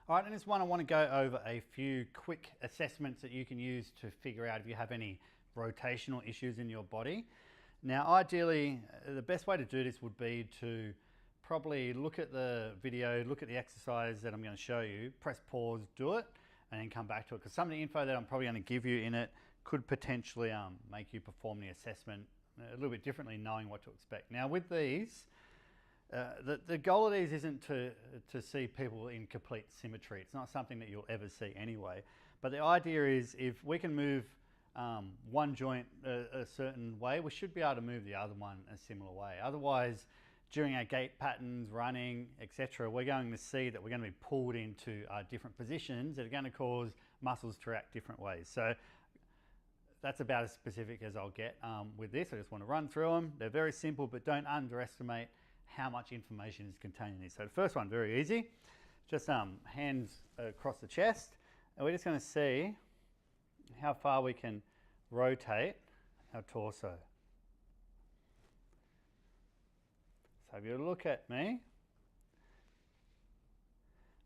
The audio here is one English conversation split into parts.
All right, in this one I want to go over a few quick assessments that you can use to figure out if you have any rotational issues in your body. Now ideally, the best way to do this would be to probably look at the video, look at the exercise that I'm going to show you, press pause, do it, and then come back to it, because some of the info that I'm probably going to give you in it could potentially make you perform the assessment a little bit differently, knowing what to expect. Now with these, the goal of these isn't to see people in complete symmetry. It's not something that you'll ever see anyway. But the idea is if we can move one joint a certain way, we should be able to move the other one a similar way. Otherwise, during our gait patterns, running, etc., we're going to see that we're going to be pulled into different positions that are going to cause muscles to react different ways. So that's about as specific as I'll get with this. I just want to run through them. They're very simple, but don't underestimate how much information is contained in this. So the first one, very easy. Just hands across the chest, and we're just going to see how far we can rotate our torso. So if you look at me,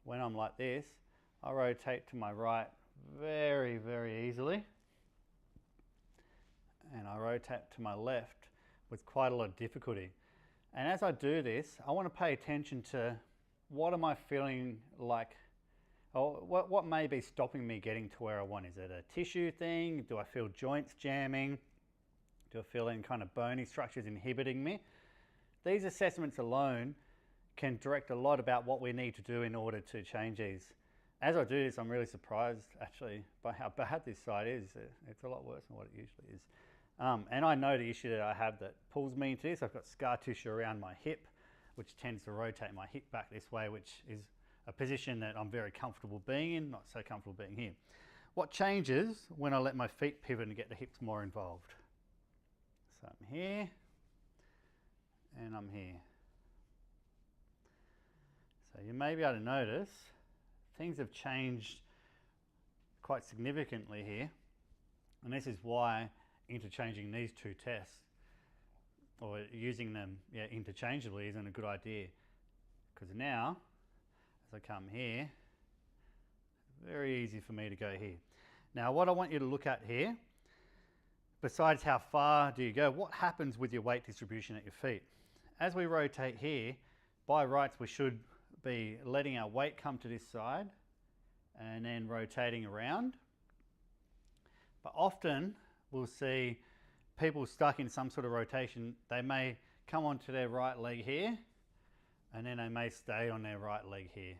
when I'm like this, I rotate to my right very, very easily, and I rotate to my left with quite a lot of difficulty. And as I do this, I want to pay attention to what am I feeling like, or what may be stopping me getting to where I want. Is it a tissue thing? Do I feel joints jamming? Do I feel any kind of bony structures inhibiting me? These assessments alone can direct a lot about what we need to do in order to change these. As I do this, I'm really surprised actually by how bad this side is. It's a lot worse than what it usually is. And I know the issue that I have that pulls me into this. I've got scar tissue around my hip, which tends to rotate my hip back this way, which is a position that I'm very comfortable being in, not so comfortable being here. What changes when I let my feet pivot and get the hips more involved? So I'm here, and I'm here. So you may be able to notice things have changed quite significantly here, and this is why interchanging these two tests or using them interchangeably isn't a good idea, because now as I come here, very easy for me to go here. Now what I want you to look at here, besides how far do you go, what happens with your weight distribution at your feet? As we rotate here, by rights we should be letting our weight come to this side and then rotating around. But often we'll see people stuck in some sort of rotation. They may come onto their right leg here, and then they may stay on their right leg here.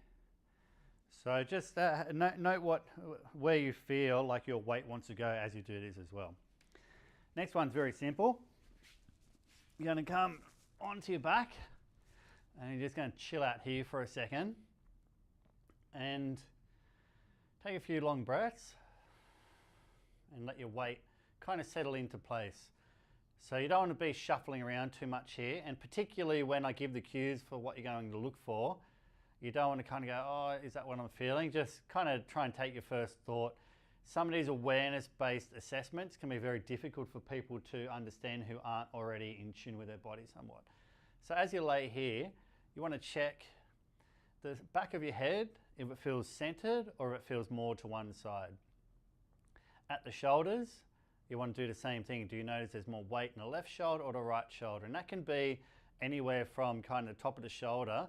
So just note where you feel like your weight wants to go as you do this as well. Next one's very simple. You're going to come onto your back, and you're just going to chill out here for a second and take a few long breaths and let your weight kind of settle into place. So you don't want to be shuffling around too much here, and particularly when I give the cues for what you're going to look for, you don't want to kind of go, oh, is that what I'm feeling? Just kind of try and take your first thought. Some of these awareness-based assessments can be very difficult for people to understand who aren't already in tune with their body somewhat. So as you lay here, you want to check the back of your head, if it feels centered or if it feels more to one side. At the shoulders, you want to do the same thing. Do you notice there's more weight in the left shoulder or the right shoulder? And that can be anywhere from kind of top of the shoulder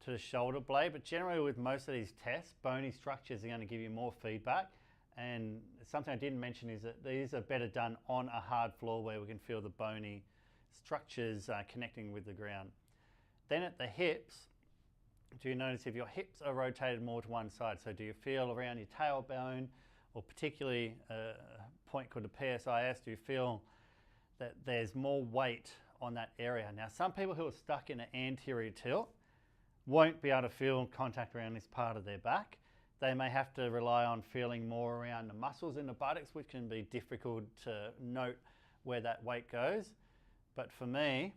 to the shoulder blade, but generally with most of these tests, bony structures are going to give you more feedback. And something I didn't mention is that these are better done on a hard floor where we can feel the bony structures connecting with the ground. Then at the hips, do you notice if your hips are rotated more to one side? So do you feel around your tailbone, or particularly a point called the PSIS, do you feel that there's more weight on that area? Now some people who are stuck in an anterior tilt won't be able to feel contact around this part of their back. They may have to rely on feeling more around the muscles in the buttocks, which can be difficult to note where that weight goes. But for me,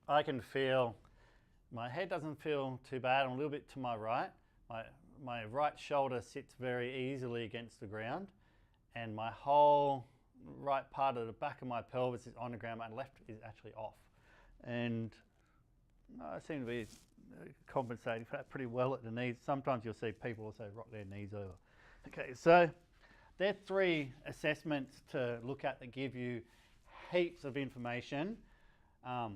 I can feel, my head doesn't feel too bad. I'm a little bit to my right. My right shoulder sits very easily against the ground, and my whole right part of the back of my pelvis is on the ground. My left is actually off. And I seem to be compensating for that pretty well at the knees. Sometimes you'll see people also rock their knees over. Okay, so there are 3 assessments to look at that give you heaps of information. I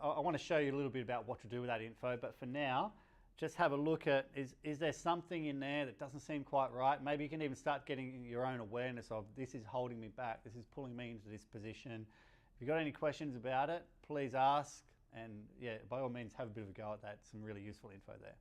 want to show you a little bit about what to do with that info, but for now, just have a look at, is there something in there that doesn't seem quite right? Maybe you can even start getting your own awareness of, this is holding me back, this is pulling me into this position. If you've got any questions about it, please ask, and yeah, by all means have a bit of a go at that. Some really useful info there.